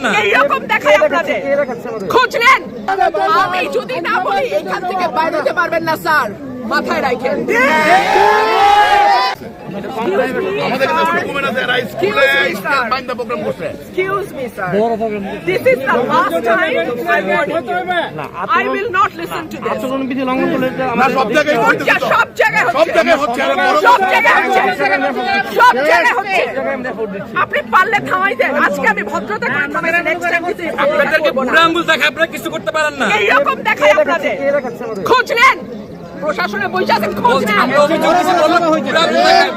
না। এইরকম দেখায় আপনাদের খোঁজ নেন। আমি যদি না বলি এখান থেকে বাইরে যেতে পারবেন না স্যার, মাথায় রাখেন। আমাদের ডকুমেন্ট আছে রাইস স্কুলে স্টেট বাইন্ড দ্য প্রোগ্রাম করছে। Excuse me, sir. This is the last time I'm warning you. I will not listen to this. আচরণবিধি লঙ্ঘন করলে না সব জায়গায় হচ্ছে, সব জায়গায় সব জায়গায় হচ্ছে, সব জায়গায় হচ্ছে, সব জায়গায় হচ্ছে। আপনি পারলে থামাই দেন। আজকে আমি ভদ্রতা করে থামাইছি, নেক্সট টাইম দিতে আপনাদেরকে বুড়া আঙ্গুল দেখায় আপনারা কিছু করতে পারেন না। এইরকম দেখায় আপনাদের খোঁজ নেন। প্রশাসনে বসে আছেন, খোঁজ নেন। আমরা অভিযোগ দিচ্ছি, বললাম বুড়া আঙ্গুল দেখায়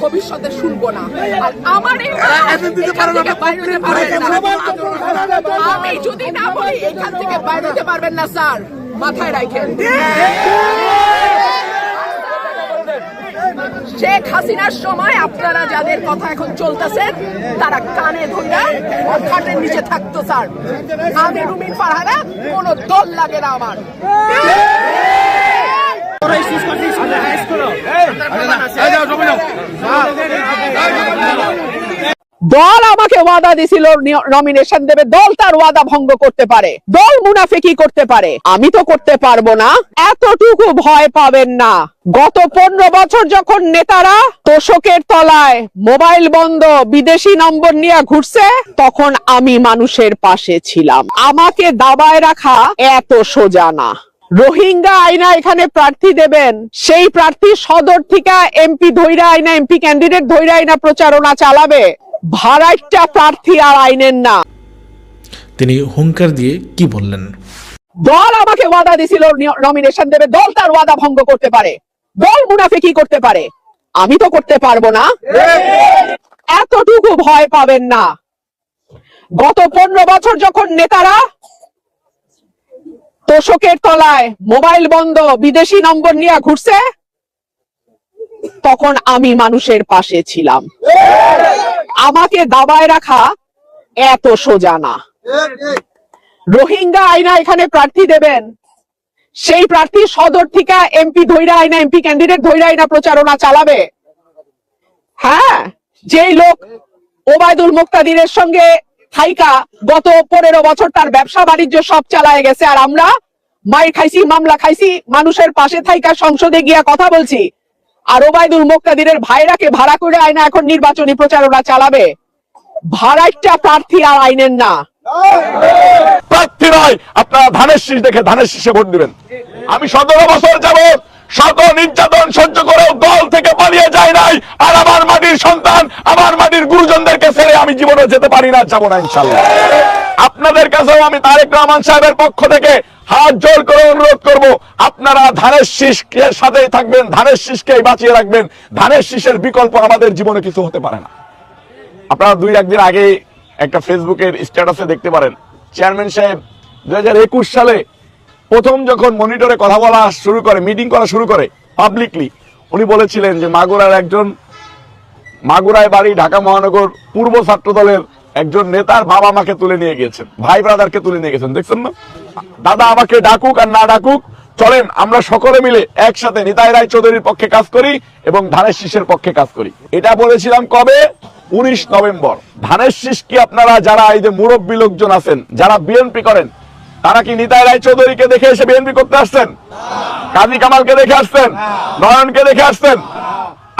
ভবিষ্যতে শুনবো না। আর আমার আমি যদি না বলি এখান থেকে বাইরে যেতে পারবেন না স্যার, মাথায় রাখেন। শেখ হাসিনার সময় আপনারা যাদের কথা এখন চলতেছেন তারা কানে ধইরা খাটের নিচে থাকতো স্যার। আমি রুমিন ফারহানা, কোন দল লাগে না আমার। দল আমাকে ওয়াদা দিছিল নমিনেশন দেবে, দল তার ওয়াদা ভঙ্গ করতে পারে, দল মুনাফিকি করতে পারে, আমি তো করতে পারবো না। এতটুকু ভয় পাবেন না। গত 15 বছর যখন নেতারা তোষকের তলায় মোবাইল বন্ধ বিদেশি নম্বর নিয়ে ঘুরছে, তখন আমি মানুষের পাশে ছিলাম। আমাকে দাবায় রাখা এত সোজা না। রোহিঙ্গা আইনা এখানে প্রার্থী দেবেন, সেই প্রার্থী সদর থেকে এমপি ধৈরা আইনা, এমপি ক্যান্ডিডেট ধৈরা আইনা প্রচারণা চালাবে। ভাড়াইটা প্রার্থী আর আইনের না। তিনি হুঙ্কার দিয়ে কি বললেন? দল আমাকে ওয়াদা দিছিল নমিনেশন দেবে, দল তার ওয়াদা ভঙ্গ করতে পারে, দল মুনাফিকি করতে পারে, আমি তো করতে পারবো না। এতটুকু ভয় পাবেন না। গত 15 বছর যখন নেতারা তোষকের তলায় মোবাইল বন্ধ বিদেশি নম্বর নিয়ে ঘুরছে, তখন আমি মানুষের পাশে ছিলাম। আমাকে দাবায় রাখা এত সোজা না। রোহিঙ্গা আইনা এখানে প্রার্থী দেবেন, সেই প্রার্থী সদর থেকে এমপি ধৈরা আইনা, এমপি ক্যান্ডিডেট ধৈরা আইনা প্রচারণা চালাবে। হ্যাঁ, যেই লোক ওবায়দুল মুক্তাদিরের সঙ্গে থাইকা গত 15 বছর তার ব্যবসা বাণিজ্য সব চালায় গেছে, আর আমরা মাইর খাইছি, মামলা খাইছি, মানুষের পাশে থাইকা সংসদে গিয়া কথা বলছি, আর ওবায়দুল মুক্তাদিরের ভাইরাকে ভাড়া করে আইনা এখন নির্বাচনী প্রচারণা চালাবে। ভাড়াইটা প্রার্থী আর আইনের না। প্রার্থী নয়, আপনারা ধানের শীষ দেখে ধানের শীষে ভোট দিবেন। আমি 17 বছর যাবত শত নির্যাতন সহ্য করেও দল থেকে পালিয়ে যায় নাই, আর আমার মাটির সন্তান, আমার মাটির গুরুজনদেরকে ছেড়ে আমি জীবনে যেতে পারি না, যাবো না ইনশাল্লাহ। আপনাদের কাছেও আমি তারেক রহমান সাহেবের পক্ষ থেকে হাত জোর করে অনুরোধ করব, আপনারা ধানের শীষের সাথেই থাকবেন, ধানের শীষকেই বাঁচিয়ে রাখবেন। ধানের শীষের বিকল্প আমাদের জীবনে কিছু হতে পারে না। আপনারা 2-1 দিন আগে একটা ফেসবুকের স্ট্যাটাসে দেখতে পারেন, চেয়ারম্যান সাহেব 2021 সালে প্রথম যখন মনিটরে কথা বলা শুরু করে, মিটিং করা শুরু করে পাবলিকলি, উনি বলেছিলেন যে মাগুরায় বাড়ি, ঢাকা মহানগর পূর্ব ছাত্র দলের একজন নেতার বাবা মাকে তুলে নিয়ে গিয়েছেন, ভাই ব্রাদারকে তুলে নিয়ে গেছেন। দেখছেন না? দাদা আমাকে ডাকুক আর না ডাকুক, চলেন আমরা সকলে মিলে একসাথে নিতাই রায় চৌধুরীর পক্ষে কাজ করি এবং ধানের শীষের পক্ষে কাজ করি। এটা বলেছিলাম কবে? 19 নভেম্বর। ধানের শীষ কি আপনারা যারা এই যে মুরব্বী লোকজন আছেন, যারা বিএনপি করেন, তারা কি নিতাই রায় চৌধুরীকে দেখে এসে বিএনপি করতে আসছেন? কাজী কামালকে দেখে আসছেন? নয়নকে দেখে আসছেন?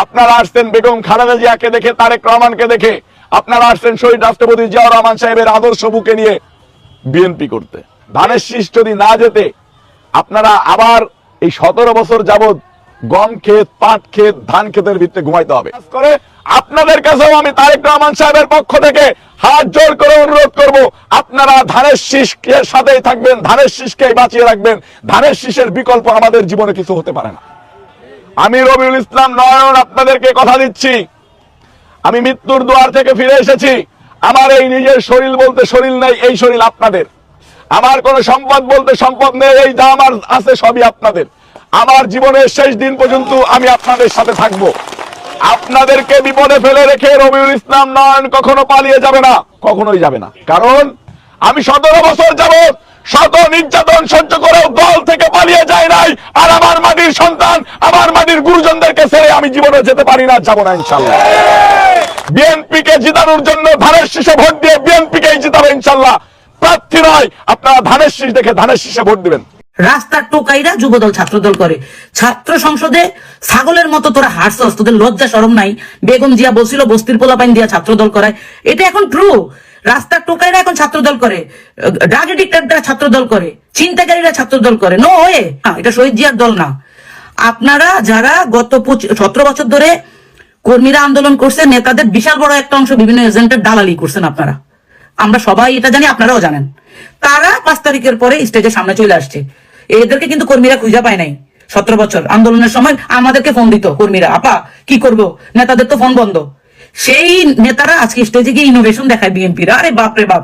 আপনারা আসছেন বেগম খালেদা জিয়াকে দেখে, তারেক রহমানকে দেখে, আপনারা আসছেন শহীদ রাষ্ট্রপতি জিয়াউর রহমান সাহেবের আদর্শ বুকে নিয়ে বিএনপি করতে। ধানের শীষ যদি না যেতে, আপনারা আবার এই 17 বছর যাবৎ গম ক্ষেত, পাট ক্ষেত, ধান ক্ষেতের ভিতরে ঘুমাইতে হবে। আপনাদের কাছেও আমি তারেক রহমান সাহেবের পক্ষ থেকে হাত জোর করে অনুরোধ করব, আপনারা ধানের শীষের সাথেই থাকবেন, ধানের শীষকেই বাঁচিয়ে রাখবেন। ধানের শীষের বিকল্প আমাদের জীবনে কিছু হতে পারে না। আমি রবিউল ইসলাম নয়ন আপনাদেরকে কথা দিচ্ছি, আমি মৃত্যুর দুয়ার থেকে ফিরে এসেছি। আমার এই নিজের শরীর বলতে শরীর নেই, এই শরীর আপনাদের। আমার কোনো সম্পদ বলতে সম্পদ নেই, এই যা আমার আছে সবই আপনাদের। আমার জীবনের শেষ দিন পর্যন্ত আমি আপনাদের সাথে থাকব। আপনাদেরকে বিপদে ফেলে রেখে রবিউল ইসলাম নয়ন কখনো পালিয়ে যাবে না, কখনোই যাবে না। কারণ আমি 17 বছর যাবত শত নির্যাতন সহ্য করেও দল থেকে পালিয়ে যায় নাই। আর আমার মাটির সন্তান, আমার মাটির গুরুজনদেরকে ছেড়ে আমি জীবনে যেতে পারি না, যাবো না ইনশাল্লাহ। বিএনপি কে জিতানোর জন্য ধানের শীষে ভোট দিয়ে বিএনপি কেই জিতাবে ইনশাল্লাহ। প্রার্থী নয়, আপনারা ধানের শীষ দেখে ধানের শীষে ভোট দিবেন। রাস্তার টোকাইরা যুবদল ছাত্রদল করে, ছাত্র সংসদে ছাগলের মতো তোরা হারছস, তোদের লজ্জা শরম নাই। বেগম জিয়া বলছিল বস্তির পোলাপাইন দিয়া ছাত্রদল করায়, এটা এখন ট্রু। রাস্তার টোকাইরা এখন ছাত্রদল করে, ড্রাগ এডিক্টররা ছাত্রদল করে, চিন্তাকারীরা ছাত্রদল করে। নো ওয়ে, এটা শহীদ জিয়ার দল না। আপনারা যারা গত 17 বছর ধরে কর্মীরা আন্দোলন করছে, নেতাদের বিশাল বড় একটা অংশ বিভিন্ন এজেন্টের দালালি করছেন আপনারা, আমরা সবাই এটা জানি, আপনারাও জানেন। তারা 5 তারিখের পরে স্টেজের সামনে চলে আসছে। এদেরকে কিন্তু কর্মীরা খুঁজে পায় নাই। 17 বছর আন্দোলনের সময় আমাদেরকে ফোন দিত কর্মীরা, আপা কি করব, নেতাদের তো ফোন বন্ধ। সেই নেতারা আজকে স্টেজে গিয়ে ইনোভেশন দেখায় বিএনপির। আরে বাপ রে বাপ,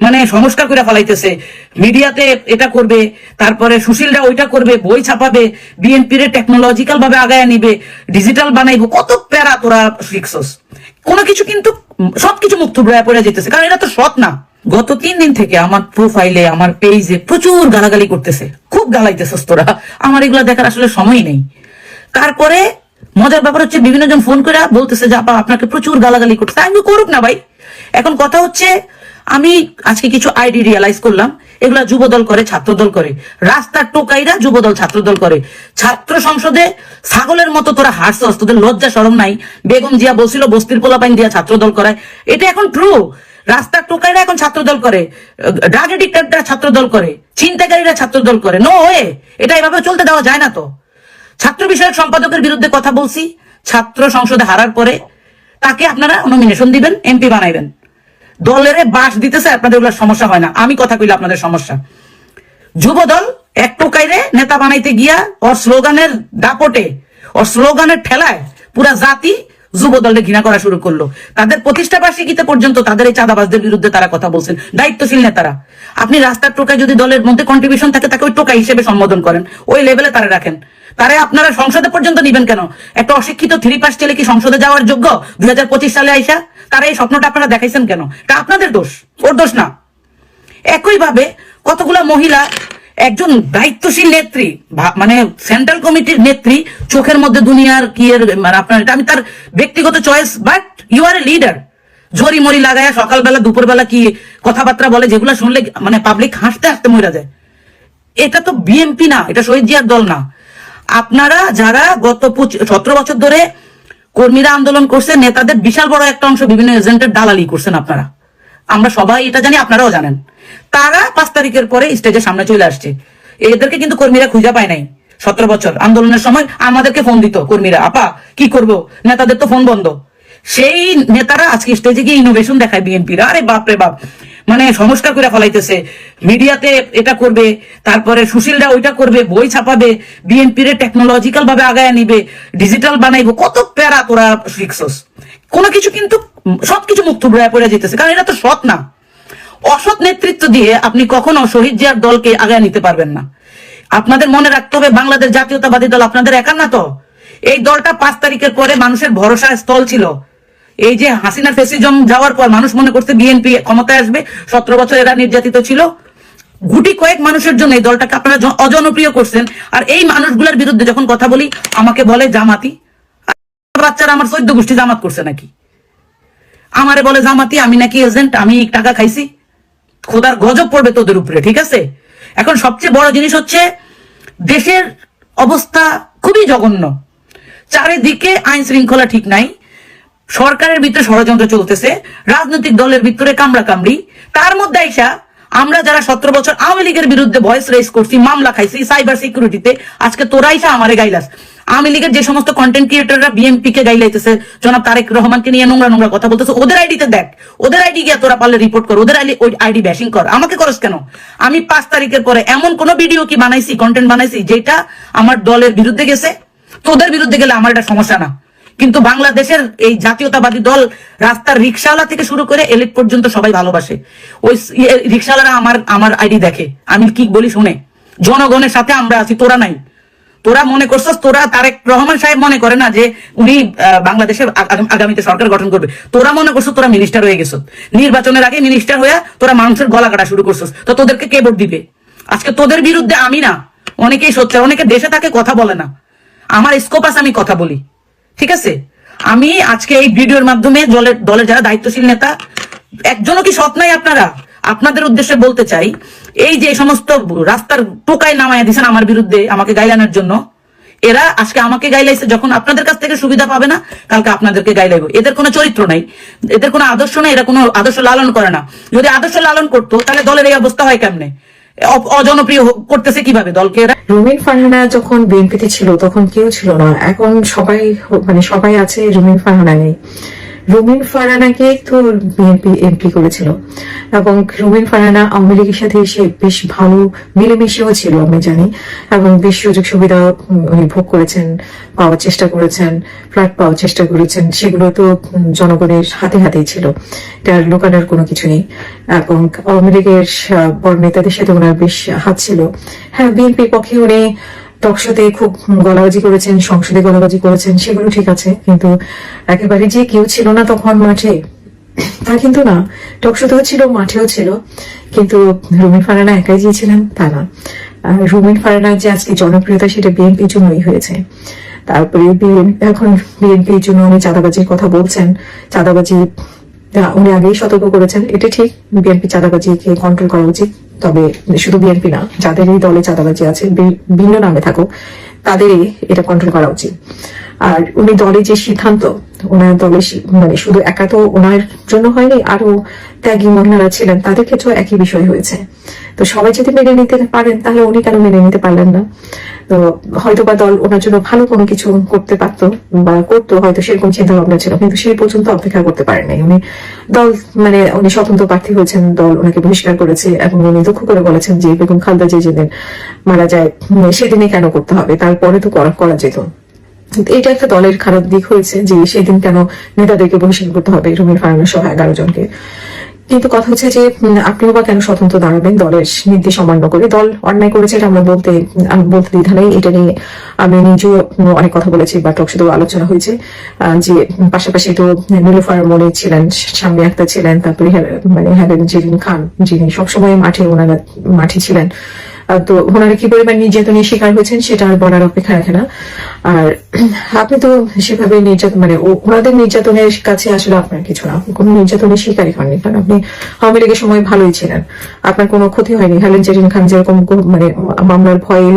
মানে সংস্কার করে ফেলাইতেছে, মিডিয়াতে এটা করবে, তারপরে সুশীলরা ওইটা করবে, বই ছাপাবে, বিএনপির টেকনোলজিক্যাল ভাবে আগায় নিবে, ডিজিটাল বানাইবো, কত প্যারা তোরা শিখছস। কোনো কিছু কিন্তু সবকিছু মুখ থুবড়ায় পড়ে যেতেছে, কারণ এটা তো সৎ না। গত 3 দিন থেকে আমার প্রোফাইলে, আমার পেজে প্রচুর গালাগালি করতেছে, খুব গালাইতেছস তোরা। আমার এগুলা দেখার আসলে সময় নেই। তারপরে মজার ব্যাপার হচ্ছে বিভিন্ন জন ফোন করে বলতেছে যে আপা আপনাকে প্রচুর গালাগালি করতেছে। আমি করুক না ভাই, এখন কথা হচ্ছে আমি আজকে কিছু আইডি রিয়েলাইজ করলাম, এগুলা যুবদল করে, ছাত্রদল করে। রাস্তার টোকাইরা যুবদল ছাত্রদল করে, ছাত্র সংসদে ছাগলের মতো তোরা হারছস, তোদের লজ্জা শরম নাই। বেগম জিয়া বলছিল বস্তির পোলাপাইন দিয়া ছাত্রদল করায়, এটা এখন ট্রু। রাস্তার টোকাইরা এখন ছাত্রদল করে, ড্রাগ এডিক্টররা ছাত্রদল করে, চিন্তাকারীরা ছাত্রদল করে। নো ওয়ে, এটা এভাবে চলতে দেওয়া যায় না। তো ছাত্র বিষয়ক সম্পাদকের বিরুদ্ধে কথা বলছি, ছাত্র সংসদে হারার পরে তাকে আপনারা নমিনেশন দিবেন, এমপি বানাইবেন। দলের বাস দিতেছে, আপনাদের ওগুলো সমস্যা হয় না। আমি কথা কইলে আপনাদের সমস্যা। যুবদল এক টোকাইরে নেতা বানাইতে গিয়া ওর স্লোগানের দাপটে, ওর স্লোগানের ঠেলায় পুরা জাতি যুবদলকে ঘৃণা করা শুরু করলো। তাদের প্রতিষ্ঠা বার্ষিকীতে পর্যন্ত তাদের এই চাঁদাবাজদের বিরুদ্ধে তারা কথা বলছেন, দায়িত্বশীল নেতারা। আপনি রাস্তার টোকায় যদি দলের মধ্যে কন্ট্রিবিউশন থাকে, তাকে ওই টোকা হিসেবে সম্বোধন করেন, ওই লেভেলে তারা রাখেন। তারা আপনারা সংসদে পর্যন্ত নিবেন কেন? একটা অশিক্ষিত 3 পাস ছেলে কি সংসদে যাওয়ার যোগ্য 2025 সালে আইসা? তারা এই স্বপ্নটা আপনারা দেখাইছেন কেন? এটা আপনাদের দোষ, ওর দোষ না। একইভাবে কতগুলা মহিলা, একজন দায়িত্বশীল নেত্রী, মানে সেন্ট্রাল কমিটির নেত্রী, চোখের মধ্যে দুনিয়ার কি এর, মানে আপনার, আমি তার ব্যক্তিগত choice, but you are a leader. ঝড়ি মরি লাগায় সকালবেলা দুপুরবেলা কি কথাবার্তা বলে, যেগুলো শুনলে মানে পাবলিক হাসতে হাসতে মরে যায়। এটা তো বিএনপি না, এটা শহীদ জিয়ার দল না। আপনারা যারা গত 17 বছর ধরে কর্মীরা আন্দোলন করছে, নেতাদের বিশাল বড় একটা অংশ বিভিন্ন এজেন্টের দালালি করছেন আপনারা, আমরা সবাই এটা জানি, আপনারাও জানেন। তারা 5 তারিখের পরে স্টেজের সামনে চলে আসছে। এদেরকে কিন্তু কর্মীরা খুঁজে পায় নাই। 17 বছর আন্দোলনের সময় আমাদেরকে ফোন দিত কর্মীরা, আপা কি করব, নেতাদের তো ফোন বন্ধ। সেই নেতারা আজকে স্টেজে গিয়ে ইনোভেশন দেখায় বিএনপির। আরে বাপ রে বাপ, মানে সংস্কার করে ফেলাইতেছে, মিডিয়াতে এটা করবে, তারপরে সুশীলরা ওইটা করবে, বই ছাপাবে, বিএনপির টেকনোলজিক্যাল ভাবে আগায় নিবে, ডিজিটাল বানাইবো, কত প্যারা তোরা শিখছস। কোনো কিছু কিন্তু সবকিছু মুখ থুবড়ায় পড়ে যেতেছে, কারণ এটা তো সৎ না। অসৎ নেতৃত্ব দিয়ে আপনি কখনো শহীদ জিয়ার দলকে আগায় নিতে পারবেন না। আপনাদের মনে রাখতে হবে, বাংলাদেশ জাতীয়তাবাদী দল আপনাদের একা না তো। এই দলটা 5 তারিখের পরে মানুষের ভরসার স্থল ছিল। এই যে হাসিনা ফেসিজম যাওয়ার পর মানুষ মনে করছে বিএনপি ক্ষমতায় আসবে, 17 বছর এরা নির্যাতিত ছিল। গুটি কয়েক মানুষের জন্য এই দলটাকে আপনারা অজনপ্রিয় করছেন। আর এই মানুষগুলোর বিরুদ্ধে যখন কথা বলি, আমাকে বলে জামাতি। বাচ্চারা আমার 14 গোষ্ঠী জামাত করছে নাকি? আমারে বলে জামাতি, আমি নাকি এজেন্ট, আমি টাকা খাইছি। খোদার গজব পড়বে তোদের উপরে, ঠিক আছে? এখন সবচেয়ে বড় জিনিস হচ্ছে, দেশের অবস্থা খুবই জঘন্য। চারিদিকে আইন শৃঙ্খলা ঠিক নাই, সরকারের ভিতরে ষড়যন্ত্র চলতেছে, রাজনৈতিক দলের ভিতরে কামড়া কামড়ি। তার মধ্যে আইসা আমরা যারা 17 বছর আওয়ামী লীগের বিরুদ্ধে ভয়েস রেজ করছি, মামলা খাইছি সাইবার সিকিউরিটিতে, আজকে তোরা আইসা আমারে গাইলাস। আওয়ামী লীগের যে সমস্ত কন্টেন্ট ক্রিয়েটররা বিএনপি কে গাইলাইতেছে, জনাব তারেক রহমানকে নিয়ে নোংরা নোংরা কথা বলতেছে, ওদের আইডিতে দেখ, ওদের আইডি গিয়ে তোরা পারলে রিপোর্ট কর, ওদের আইডি ব্যাশিং কর। আমাকে করস কেন? আমি 5 তারিখের পরে এমন কোন ভিডিও কি বানাইছি, কন্টেন্ট বানাইছি যেটা আমার দলের বিরুদ্ধে গেছে? তোদের বিরুদ্ধে গেলে আমার এটা সমস্যা না, কিন্তু বাংলাদেশের এই জাতীয়তাবাদী দল রাস্তার রিক্সাওয়ালা থেকে শুরু করে এলিট পর্যন্ত সবাই ভালোবাসে। ওই রিক্সাওয়ালারা আমার আইডি দেখে, আমি কি বলি শুনে। জনগণের সাথে আমরা আছি, তোরা নাই। তোরা মনে করছস, তোরা তারেক রহমান সাহেব মনে করে না যে উনি বাংলাদেশের আগামীতে সরকার গঠন করবে? তোরা মনে করছো তোরা মিনিস্টার হয়ে গেছো, নির্বাচনের আগে মিনিস্টার হয়ে তোরা মানুষের গলা কাটা শুরু করছস। তো তোদেরকে কে ভোট দিবে? আজকে তোদের বিরুদ্ধে আমি না, অনেকেই সোচ্চার, অনেকে দেশে থাকে কথা বলে না, আমার স্কোপ আছে, আমি কথা বলি, ঠিক আছে? আমি আজকে এই ভিডিওর মাধ্যমে দলের যারা দায়িত্বশীল নেতা, একজনও কি সৎ নাই আপনারা? আপনাদের উদ্দেশ্যে বলতে চাই, এই যে সমস্ত রাস্তার টোকায় নামায় দিয়েছেন আমার বিরুদ্ধে, আমাকে গাইলানোর জন্য, এরা আজকে আমাকে গাইলাইছে, যখন আপনাদের কাছ থেকে সুবিধা পাবে না, কালকে আপনাদেরকে গাইলাইব। এদের কোনো চরিত্র নাই, এদের কোনো আদর্শ নাই, এরা কোনো আদর্শ লালন করে না। যদি আদর্শ লালন করতো তাহলে দলের এই অবস্থা হয় কেমনে? অজনপ্রিয় করতেছে কিভাবে দলকে এরা? রুমিন ফারহানা যখন বিএনপিতে ছিল তখন কেউ ছিল না, এখন সবাই মানে সবাই আছে, রুমিন ফারহানা নেই। রুমিন ফারহানাকে তো বিএনপি এমপি করেছিল এবং রুমিন ফারহানা আওয়ামী লীগের সাথে এসে বেশ ভালো মিলেমিশেও ছিল আমি জানি, এবং বেশ সুযোগ সুবিধা উনি ভোগ করেছেন, পাওয়ার চেষ্টা করেছেন, ফ্ল্যাট পাওয়ার চেষ্টা করেছেন, সেগুলো তো জনগণের হাতে হাতেই ছিল, এটা লুকানোর কোনো কিছু নেই। এবং আওয়ামী লীগের বড় নেতাদের সাথে ওনার বেশ হাত ছিল। হ্যাঁ, বিএনপির পক্ষে উনি টকশোতে খুব গলাবাজি করেছেন, সংসদে গলাবাজি করেছেন, সেগুলো ঠিক আছে, কিন্তু একেবারে যে কেউ ছিল না তখন মাঠে, তা কিন্তু না। টকশোতেও ছিল, মাঠেও ছিল, কিন্তু রুমিন ফারহানা একাই গিয়েছিলেন তা না। রুমিন ফারহানার যে আজকে জনপ্রিয়তা, সেটা বিএনপির জন্যই হয়েছে। তারপরে এখন বিএনপির জন্য উনি চাঁদাবাজির কথা বলছেন, চাঁদাবাজি উনি আগেই সতর্ক করেছেন, এটা ঠিক, বিএনপি চাঁদাবাজিকে কন্ট্রোল করা উচিত। তবে শুধু বিএনপি না, যাদের এই দলে চাঁদাবাজি আছে ভিন্ন নামে থাকুক, তাদেরই এটা কন্ট্রোল করা উচিত। আর উনি দলে যে সিদ্ধান্ত, ওনার দলে মানে শুধু একা তো ওনার জন্য হয়নি, আরো ত্যাগী মহিলারা ছিলেন, তাদের ক্ষেত্রেও একই বিষয় হয়েছে। তো সবাই যদি মেনে নিতে পারেন, তাহলে উনি কেন মেনে নিতে পারলেন না? তো হয়তো বা দল ওনার জন্য ভালো কোনো কিছু করতে পারতো বা করতো, হয়তো সেরকম চিন্তা ভাবনা ছিল, কিন্তু সেই পর্যন্ত অপেক্ষা করতে পারেননি উনি। দল মানে উনি স্বতন্ত্র প্রার্থী হয়েছেন, দল ওনাকে বহিষ্কার করেছে, এবং উনি দুঃখ করে বলেছেন যে বেগম খালেদা জিয়া যেদিন মারা যায় সেদিনই কেন করতে হবে, তারপরে তো করা যেত। এটা একটা দলের খারাপ দিক হয়েছে যে সেদিন কেন নেতাদেরকে বহিষ্কার করতে হবে, রুমিন ফারহানা সহ 11 জনকে। কিন্তু কথা হচ্ছে যে আপনিও বা কেন স্বতন্ত্র দাঁড়াবেন দলের নির্দেশ অমান্য করে? দল অন্যায় করেছে এটা আমরা বলতে দ্বিধা নেই, এটা নিয়ে আমি নিজেও অনেক কথা বলেছি বা টকশোতেও আলোচনা হয়েছে। যে পাশাপাশি তো নীলুফার মনি ছিলেন, শাম্মী আক্তার ছিলেন, তারপরে মানে হেলেন জেরিন খান, যিনি সবসময় ওনারা মাঠে ছিলেন। তো ওনারা কি পরিমাণ নির্যাতনের শিকার হয়েছেন সেটা আর বলার অপেক্ষা রাখে না। আর আপনি তো সেভাবে নির্যাতন মানে ওনাদের নির্যাতনের কাছে আসলে আপনার কিছু না, আপনি কোনো নির্যাতনের শিকারই হননি, কারণ আপনি আওয়ামী লীগের সময় ভালোই ছিলেন, আপনার কোনো ক্ষতি হয়নি। হেলেন জেরিন খান যেরকম মানে মামলার ভয়ে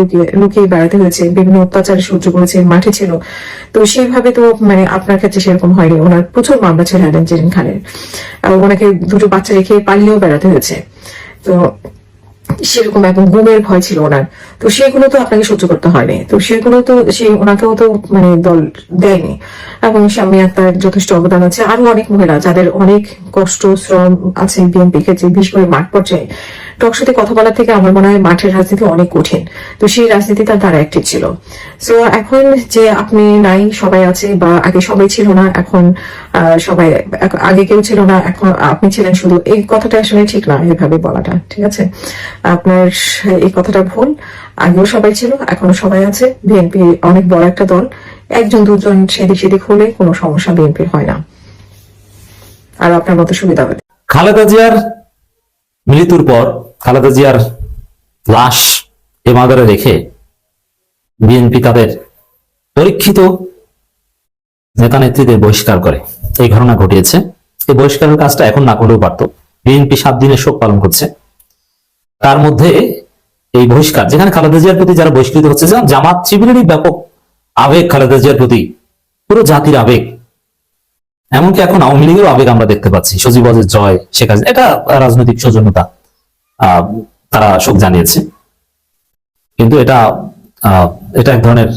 লুকিয়ে বেড়াতে হয়েছে, বিভিন্ন অত্যাচার সহ্য করেছে, মাঠে ছিল, তো সেইভাবে তো মানে আপনার ক্ষেত্রে সেরকম হয়নি। ওনার প্রচুর মামলা ছিল হেলেন জেরিন খানের, ওনাকে দুটো বাচ্চা রেখে পালিয়েও বেড়াতে হয়েছে, তো সেরকম এবং গুমের ভয় ছিল ওনার, তো সেগুলো তো আপনাকে সহ্য করতে হয়নি, তো সেগুলো তো ওনাকেও তো মানে দল দেয়নি। এবং শাম্মী আক্তার যথেষ্ট অবদান আছে, আরো অনেক মহিলা যাদের অনেক কষ্ট শ্রম আছে বিএনপি ক্ষেত্রে, বিশেষ করে মাঠ পর্যায়ে। টকশোতে কথা বলার থেকে আমার মনে হয় মাঠের রাজনীতি অনেক কঠিন, তো সেই রাজনীতিতে তারা অ্যাক্টিভ ছিল। সো এখন যে আপনি নাই, সবাই আছে, বা আগে সবাই ছিল না, এখন সবাই, আগে কেউ ছিল না, এখন আপনি ছিলেন শুধু, এই কথাটা আসলে ঠিক না, এভাবে বলাটা ঠিক আছে, আপনার এই কথাটা ভুল। আগেও সবাই ছিল, এখনো সবাই আছে, বিএনপি অনেক বড় একটা দল, একজন দুজন সেদিক সেদিক হলে কোনো সমস্যা বিএনপির হয় না, আর আপনার মতো সুবিধা হবে। খালেদা জিয়ার মৃত্যুর পর খালেদা জিয়ার লাশ এ মাদারে রেখে বিএনপি তাদের পরীক্ষিত নেতা নেত্রীদের বহিষ্কার করে, এই ঘটনা ঘটিয়েছে। এই বহিষ্কারের কাজটা এখন না করলেও পারত। বিএনপি 7 দিনের শোক পালন করছে, তার মধ্যে এই বহিষ্কার, যেখানে খালেদা জিয়ার প্রতি যারা বহিষ্কৃত হচ্ছে, যেমন জামাত শিবিরেরই ব্যাপক আবেগ খালেদা জিয়ার প্রতি, পুরো জাতির আবেগ, এমনকি এখন আওয়ামী লীগেরও আবেগ আমরা দেখতে পাচ্ছি। সজীব ওয়াজেদ জয়, শেখ হাসিনা, এটা রাজনৈতিক সৌজন্যতা, তারা শোক জানিয়েছে, কিন্তু এটা এক ধরনের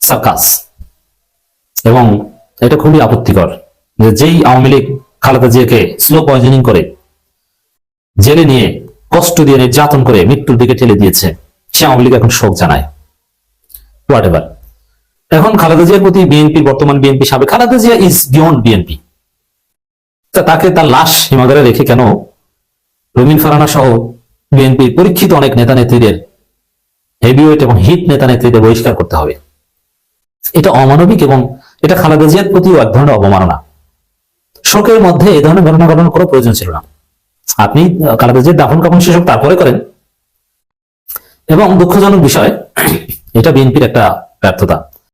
সার্কাস, এবং এটা খুবই আপত্তিকর যে যেই আওয়ামী লীগ খালেদা জিয়াকে স্লো পয়জনিং করে জেলে নিয়ে কষ্ট দিয়ে নির্যাতন করে মৃত্যুর দিকে ঠেলে দিয়েছে, সে আওয়ামী লীগ এখন শোক জানায়। হোয়াট এভার, এখন খালেদা জিয়ার প্রতি বিএনপির বর্তমান বিএনপি সাবেক, Khaleda Zia is beyond BNP, তাকে তার লাশ হিমাগারে রেখে কেন রুমিন ফারহানা সহ বিএনপির পরীক্ষিত অনেক নেতা নেত্রীদের, হেভিওয়েট এবং হিট নেতা নেত্রীদের বহিষ্কার করতে হবে? এটা অমানবিক, এবং এটা খালেদা জিয়ার প্রতিও এক ধরনের অবমাননা। শোকের মধ্যে এই ধরনের ঘটনা ঘটানোর কোনো প্রয়োজন ছিল না। আপনি খালেদা জিয়ার দাফন কাফন শেষ হোক, তারপরে করেন, এবং দুঃখজনক বিষয়, এটা বিএনপির একটা ব্যর্থতা।